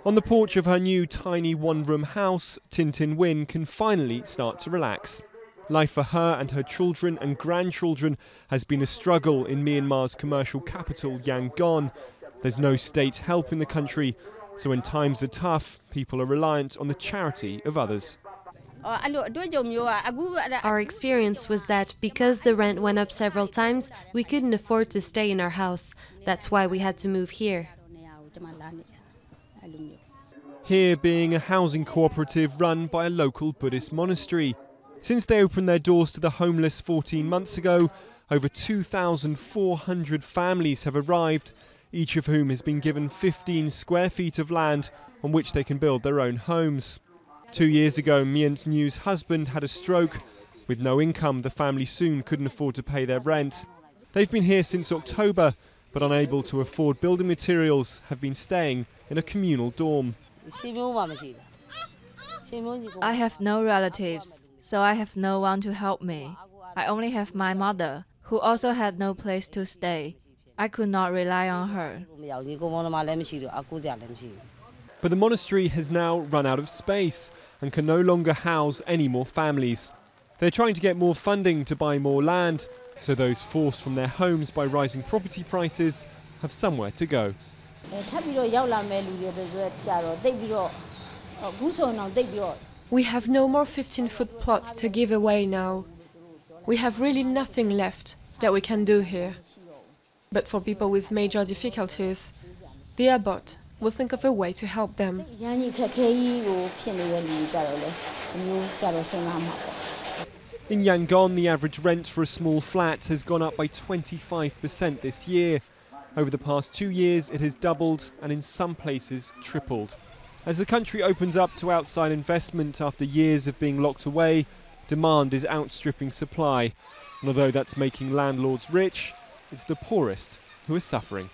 On the porch of her new tiny one-room house, Tin Tin Win can finally start to relax. Life for her and her children and grandchildren has been a struggle in Myanmar's commercial capital, Yangon. There's no state help in the country, so when times are tough, people are reliant on the charity of others. Our experience was that because the rent went up several times, we couldn't afford to stay in our house. That's why we had to move here. Here being a housing cooperative run by a local Buddhist monastery. Since they opened their doors to the homeless 14 months ago, over 2,400 families have arrived, each of whom has been given 15 square feet of land on which they can build their own homes. 2 years ago, Myint New's husband had a stroke. With no income, the family soon couldn't afford to pay their rent. They've been here since October, but unable to afford building materials, have been staying in a communal dorm. I have no relatives, so I have no one to help me. I only have my mother, who also had no place to stay. I could not rely on her. But the monastery has now run out of space and can no longer house any more families. They're trying to get more funding to buy more land, so those forced from their homes by rising property prices have somewhere to go. We have no more 15-foot plots to give away now. We have really nothing left that we can do here. But for people with major difficulties, the abbot will think of a way to help them. In Yangon, the average rent for a small flat has gone up by 25% this year. Over the past 2 years, it has doubled and in some places tripled. As the country opens up to outside investment after years of being locked away, demand is outstripping supply. And although that's making landlords rich, it's the poorest who are suffering.